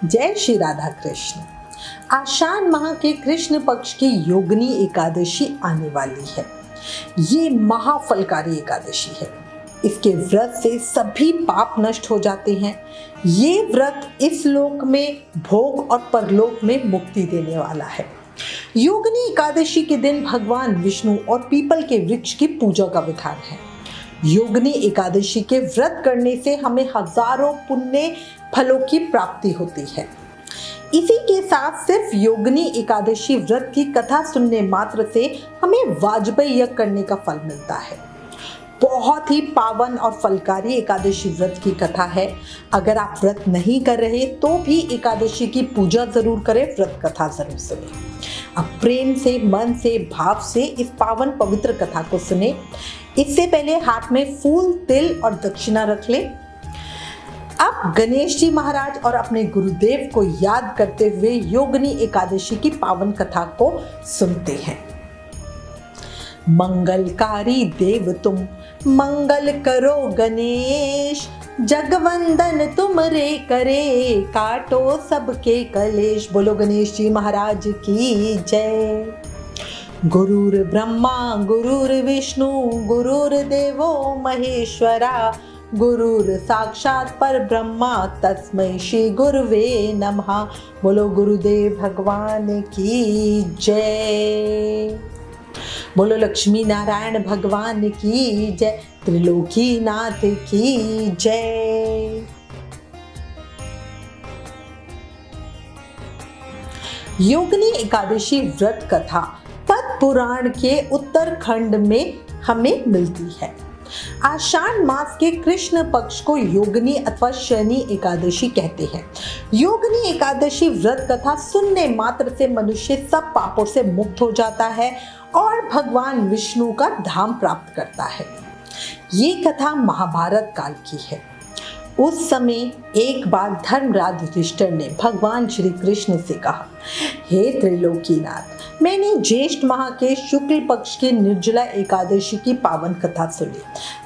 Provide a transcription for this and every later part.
जय श्री राधा कृष्ण। आषाढ़ माह के कृष्ण पक्ष की योगिनी एकादशी आने वाली है। ये महाफलकारी एकादशी है। इसके व्रत से सभी पाप नष्ट हो जाते हैं। ये व्रत इस लोक में भोग और परलोक में मुक्ति देने वाला है। योगिनी एकादशी के दिन भगवान विष्णु और पीपल के वृक्ष की पूजा का विधान है। योगिनी एकादशी के व्रत करने से हमें हजारों पुण्य फलों की प्राप्ति होती है। इसी के साथ सिर्फ योगिनी एकादशी व्रत की कथा सुनने मात्र से हमें वाजपेयी यज्ञ करने का फल मिलता है। बहुत ही पावन और फलकारी एकादशी व्रत की कथा है। अगर आप व्रत नहीं कर रहे तो भी एकादशी की पूजा जरूर करें, व्रत कथा जरूर सुने। अब प्रेम से, मन से, भाव से इस पावन पवित्र कथा को सुने। इससे पहले हाथ में फूल, तिल और दक्षिणा रख लें। अब गणेश जी महाराज और अपने गुरुदेव को याद करते हुए योगिनी एकादशी की पावन कथा को सुनते हैं। मंगलकारी देव तुम, मंगल करो गणेश, जगवंदन तुमरे करे, काटो सबके कलेश। बोलो गणेश जी महाराज की जय। गुरुर ब्रह्मा गुरुर्विष्णु गुरुर्देवो महेश्वरा, गुरुर साक्षात पर ब्रह्मा तस्मै श्री गुरुवे नमः। बोलो गुरुदेव भगवान की जय। बोलो लक्ष्मी नारायण भगवान की जय, त्रिलोकी नाथ की जय। योगिनी एकादशी व्रत कथा पद्म पुराण के उत्तरखंड में हमें मिलती है। आषाढ़ मास के कृष्ण पक्ष को योगिनी अथवा शनि एकादशी कहते हैं। योगिनी एकादशी व्रत कथा सुनने मात्र से मनुष्य सब पापों से मुक्त हो जाता है और भगवान विष्णु का धाम प्राप्त करता है। ये कथा महाभारत काल की है। उस समय एक बार धर्मराज युधिष्ठिर ने भगवान श्री कृष्ण से कहा, हे त्रिलोकीनाथ, मैंने ज्येष्ठ माह के शुक्ल पक्ष की निर्जला एकादशी की पावन कथा सुनी।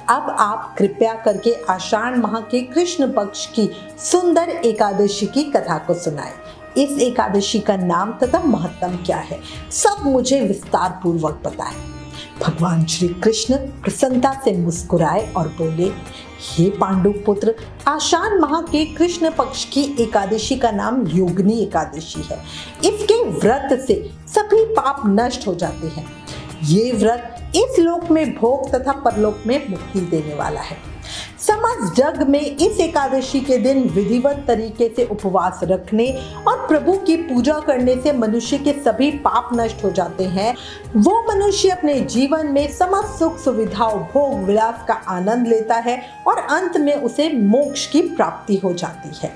अब आप कृपया करके आषाढ़ माह के कृष्ण पक्ष की सुंदर एकादशी की कथा को सुनाएं। इस एकादशी का नाम तथा महत्व क्या है, सब मुझे विस्तार पूर्वक बताएं। भगवान श्री कृष्ण प्रसन्नता से मुस्कुराए और बोले, हे पांडु पुत्र, आषाढ़ माह के कृष्ण पक्ष की एकादशी का नाम योगिनी एकादशी है। इसके व्रत से सभी पाप नष्ट हो जाते हैं। ये व्रत इस लोक में भोग तथा परलोक में मुक्ति देने वाला है। समस्त जग में इस एकादशी के दिन विधिवत तरीके से उपवास रखने और प्रभु की पूजा करने से मनुष्य के सभी पाप नष्ट हो जाते हैं। वो मनुष्य अपने जीवन में समस्त सुख सुविधाओं, भोग विलास का आनंद लेता है और अंत में उसे मोक्ष की प्राप्ति हो जाती है।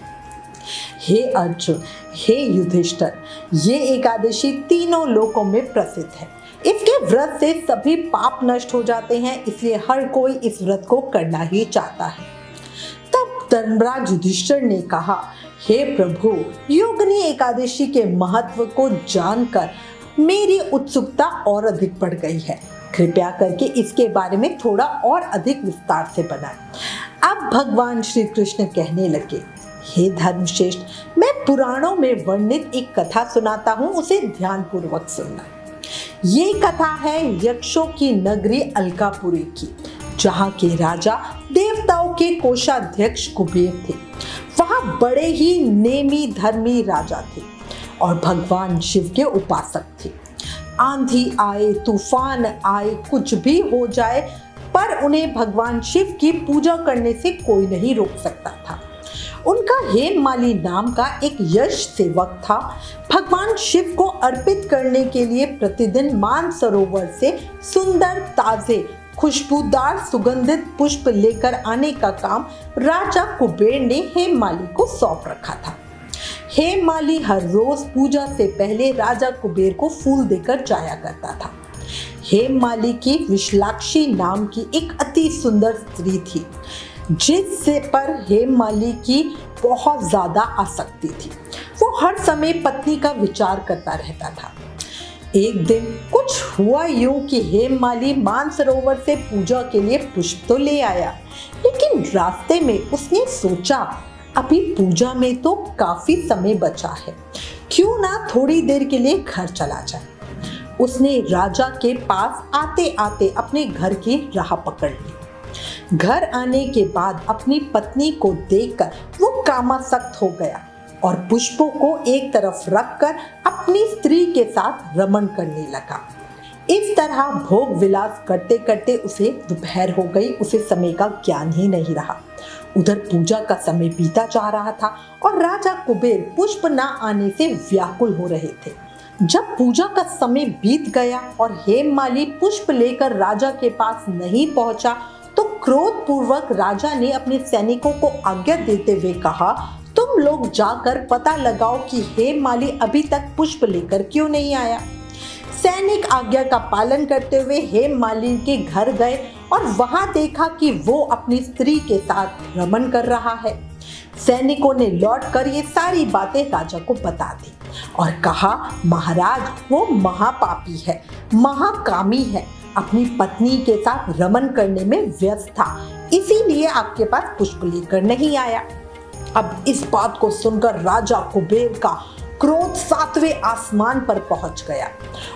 हे अर्जुन, हे युधिष्ठिर, ये एकादशी तीनों लोकों में प्रसिद्ध है। इसके व्रत से सभी पाप नष्ट हो जाते हैं, इसलिए हर कोई इस व्रत को करना ही चाहता है। तब धर्मराज युधिष्ठिर ने कहा, हे प्रभु, योगिनी एकादशी के महत्व को जानकर मेरी उत्सुकता और अधिक बढ़ गई है। कृपया करके इसके बारे में थोड़ा और अधिक विस्तार से बताएं। अब भगवान श्री कृष्ण कहने लगे, हे धर्मश्रेष्ठ, मैं पुराणों में वर्णित एक कथा सुनाता हूँ, उसे ध्यान पूर्वक सुनना। ये कथा है यक्षों की नगरी अलकापुरी की, जहाँ के राजा देवताओं के कोषाध्यक्ष कुबेर थे। वहाँ बड़े ही नेमी धर्मी राजा थे और भगवान शिव के उपासक थे। आंधी आए, तूफान आए, कुछ भी हो जाए, पर उन्हें भगवान शिव की पूजा करने से कोई नहीं रोक सकता था। उनका हेममाली नाम का एक यश सेवक था। भगवान शिव को अर्पित करने के लिए प्रतिदिन मानसरोवर से सुंदर, ताजे, खुशबूदार, सुगंधित पुष्प लेकर आने का काम राजा कुबेर ने हेममाली को सौंप रखा था। हेममाली हर रोज पूजा से पहले राजा कुबेर को फूल देकर जाया करता था। हेममाली की विशालाक्षी नाम की एक अति सुंदर स्त्री थी, जिससे पर हेममाली की बहुत ज्यादा आसक्ति थी। वो हर समय पत्नी का विचार करता रहता था। एक दिन कुछ हुआ यूं कि हेममाली मानसरोवर से पूजा के लिए पुष्प तो ले आया, लेकिन रास्ते में उसने सोचा अभी पूजा में तो काफी समय बचा है, क्यों ना थोड़ी देर के लिए घर चला जाए। उसने राजा के पास आते आते अपने घर की राह पकड़ ली। घर आने के बाद अपनी पत्नी को देखकर वो कामासक्त हो गया और पुष्पों को एक तरफ रखकर अपनी स्त्री के साथ रमण करने लगा। इस तरह भोग विलास करते करते उसे दोपहर हो गई। उसे समय का ज्ञान ही नहीं रहा। उधर पूजा का समय बीता जा रहा था और राजा कुबेर पुष्प न आने से व्याकुल हो रहे थे। जब पूजा का समय बीत गया और हेममाली पुष्प लेकर राजा के पास नहीं पहुंचा तो क्रोधपूर्वक राजा ने अपने सैनिकों को आज्ञा देते हुए कहा, तुम लोग जाकर पता लगाओ कि हेममाली अभी तक पुष्प लेकर क्यों नहीं आया। सैनिक आज्ञा का पालन करते हुए हेममाली के घर गए और वहां देखा कि वो अपनी स्त्री के साथ रमण कर रहा है। सैनिकों ने लौटकर ये सारी बातें राजा को बता दी और कहा, महाराज वो महापापी है, महाकामी है, अपनी पत्नी के साथ रमण करने में व्यस्त था, इसीलिए आपके पास पुष्प लेकर नहीं आया। अब इस बात को सुनकर राजा कुबेर का क्रोध 7वें आसमान पर पहुंच गया।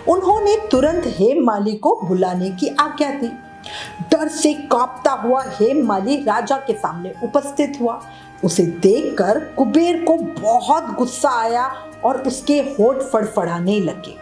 उन्होंने तुरंत हेममाली को बुलाने की आज्ञा दी। डर से कांपता हुआ हेममाली राजा के सामने उपस्थित हुआ। उसे देखकर कुबेर को बहुत गुस्सा आया और उसके होंठ फड़फड़ाने लगे।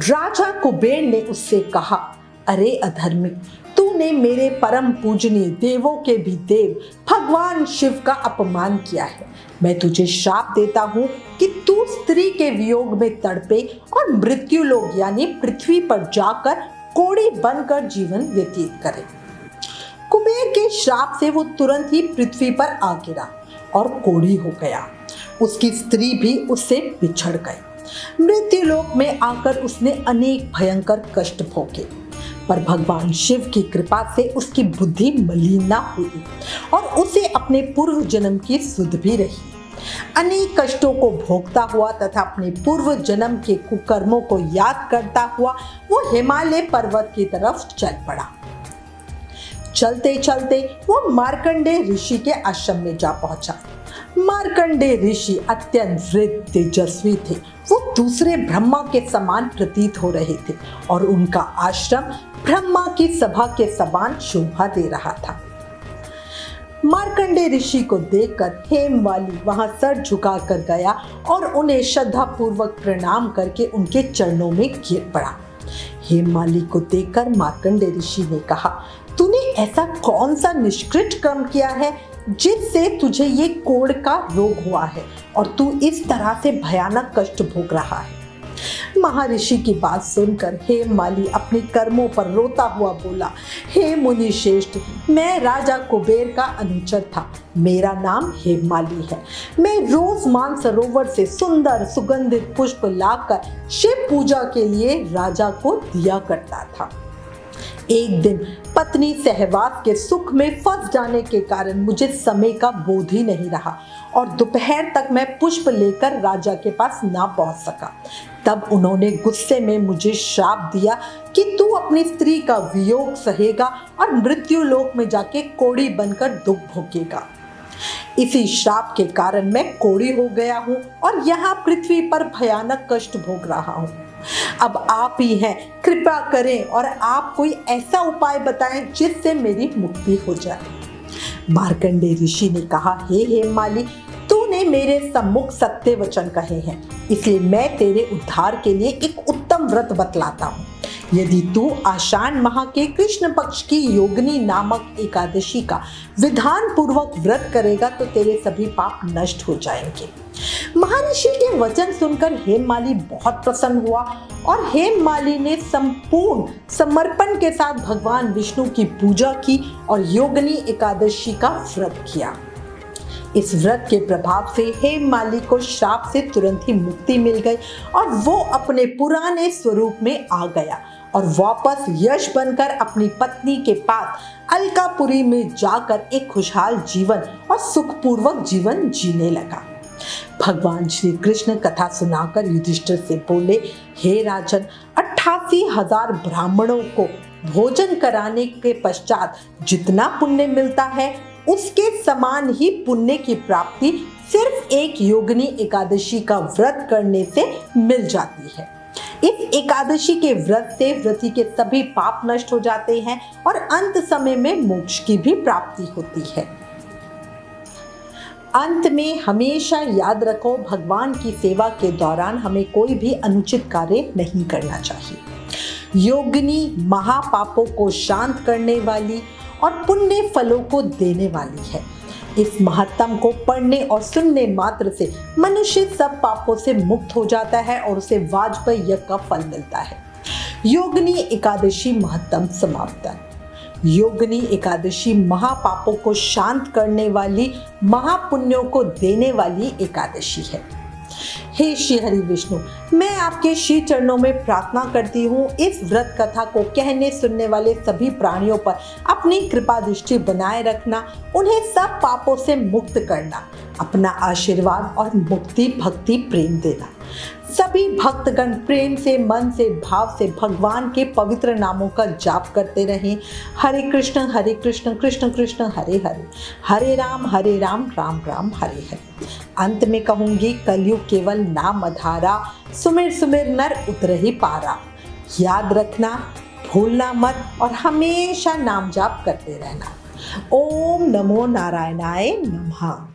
राजा कुबेर ने उससे कहा, अरे अधर्मिक, तूने मेरे परम पूजनीय देवों के भी देव भगवान शिव का अपमान किया है। मैं तुझे श्राप देता हूँ कि तू स्त्री के वियोग में तड़पे और मृत्यु लोक यानी पृथ्वी पर जाकर कोड़ी बनकर जीवन व्यतीत करे। कुबेर के श्राप से वो तुरंत ही पृथ्वी पर आ गिरा और कोड़ी हो गया। उसकी स्त्री भी उससे बिछड़ गई। मृत्यु लोक में आकर उसने अनेक भयंकर कष्ट भोगे, पर भगवान शिव की कृपा से उसकी बुद्धि मलिन न हुई और उसे अपने पूर्व जन्म की सुध भी रही। अनेक कष्टों को भोगता हुआ तथा अपने पूर्व जन्म के कुकर्मों को याद करता हुआ वो हिमालय पर्वत की तरफ चल पड़ा। चलते चलते वो मार्कंडेय ऋषि के आश्रम में जा पहुंचा। मार्कंडेय ऋषि अत्यंत वृद्ध तेजस्वी थे। वो दूसरे ब्रह्मा के समान प्रतीत हो रहे थे और उनका आश्रम ब्रह्मा की सभा के समान शोभा दे रहा था। मार्कंडेय ऋषि को देखकर हेममाली वहां सर झुकाकर गया और उन्हें श्रद्धा पूर्वक प्रणाम करके उनके चरणों में गिर पड़ा। हेममाली को देखकर मार्कंडेय ऋषि ने कहा, तूने ऐसा कौन सा निष्कृत कर्म किया है जिससे तुझे ये कोढ़ का रोग हुआ है और तू इस तरह से भयानक कष्ट भोग रहा है। महर्षि की बात सुनकर हेममाली अपने कर्मों पर रोता हुआ बोला, हे मुनि श्रेष्ठ, मैं राजा कुबेर का अनुचर था। मेरा नाम हेममाली है। मैं रोज मानसरोवर से सुंदर सुगंधित पुष्प लाकर शिव पूजा के लिए राजा को दिया करता था। एक दिन पत्नी सहवास के सुख में फंस जाने के कारण मुझे समय का बोध ही नहीं रहा और दोपहर तक मैं पुष्प लेकर राजा के पास ना पहुंच सका। तब उन्होंने गुस्से में मुझे श्राप दिया कि तू अपनी स्त्री का वियोग सहेगा और मृत्यु लोक में जाके कोढ़ी बनकर दुख भोगेगा। इसी श्राप के कारण मैं कोढ़ी हो गया हूँ और यहाँ पृथ्वी पर भयानक कष्ट भोग रहा हूँ। अब आप ही हैं, कृपा करें और आप कोई ऐसा उपाय बताएं जिससे मेरी मुक्ति हो जाए। मार्कंडेय ऋषि ने कहा, हे हेममाली, तूने मेरे सम्मुख सत्य वचन कहे हैं, इसलिए मैं तेरे उद्धार के लिए एक उत्तम व्रत बतलाता हूँ। यदि तू आषाढ़ माह के कृष्ण पक्ष की योगिनी नामक एकादशी का विधान पूर्वक व्रत करेगा तो तेरे सभी पाप नष्ट हो जाएंगे। महर्षि के वचन सुनकर हेममाली बहुत प्रसन्न हुआ और हेममाली ने संपूर्ण समर्पण के साथ भगवान विष्णु की पूजा की और योगिनी एकादशी का व्रत किया। इस व्रत के प्रभाव से हेममाली को श्राप से तुरंत ही मुक्ति मिल गई और वो अपने पुराने स्वरूप में आ गया और वापस यश बनकर अपनी पत्नी के पास अलकापुरी में जाकर एक खुशहाल जीवन और सुखपूर्वक जीवन जीने लगा। भगवान श्री कृष्ण कथा सुनाकर युधिष्ठिर से बोले, हे राजन, 88,000 ब्राह्मणों को भोजन कराने के पश्चात जितना पुण्य मिलता है उसके समान ही पुण्य की प्राप्ति सिर्फ एक योगिनी एकादशी का व्रत करने से मिल जाती है। इस एकादशी के व्रत से व्रती के सभी पाप नष्ट हो जाते हैं और अंत समय में मोक्ष की भी प्राप्ति होती है। अंत में हमेशा याद रखो, भगवान की सेवा के दौरान हमें कोई भी अनुचित कार्य नहीं करना चाहिए। योगिनी महापापों को शांत करने वाली और पुण्य फलों को देने वाली है। इस महत्तम को पढ़ने और सुनने मात्र से मनुष्य सब पापों से मुक्त हो जाता है और उसे वाजपेयी यज्ञ का फल मिलता है। योगिनी एकादशी महत्तम समाप्तन। योगिनी एकादशी महापापों को शांत करने वाली, महापुण्यों को देने वाली एकादशी है। हे श्री हरि विष्णु, मैं आपके श्री चरणों में प्रार्थना करती हूँ, इस व्रत कथा को कहने सुनने वाले सभी प्राणियों पर अपनी कृपा दृष्टि बनाए रखना, उन्हें सब पापों से मुक्त करना, अपना आशीर्वाद और मुक्ति भक्ति प्रेम देना। सभी भक्तगण प्रेम से, मन से, भाव से भगवान के पवित्र नामों का जाप करते रहें। हरे कृष्ण कृष्ण कृष्ण हरे हरे, हरे राम राम राम हरे हरे। अंत में कहूंगी, कलयुग केवल नाम आधारा, सुमिर सुमिर नर उतरहि पारा। याद रखना, भूलना मत और हमेशा नाम जाप करते रहना। ओम नमो नारायणाय नमः।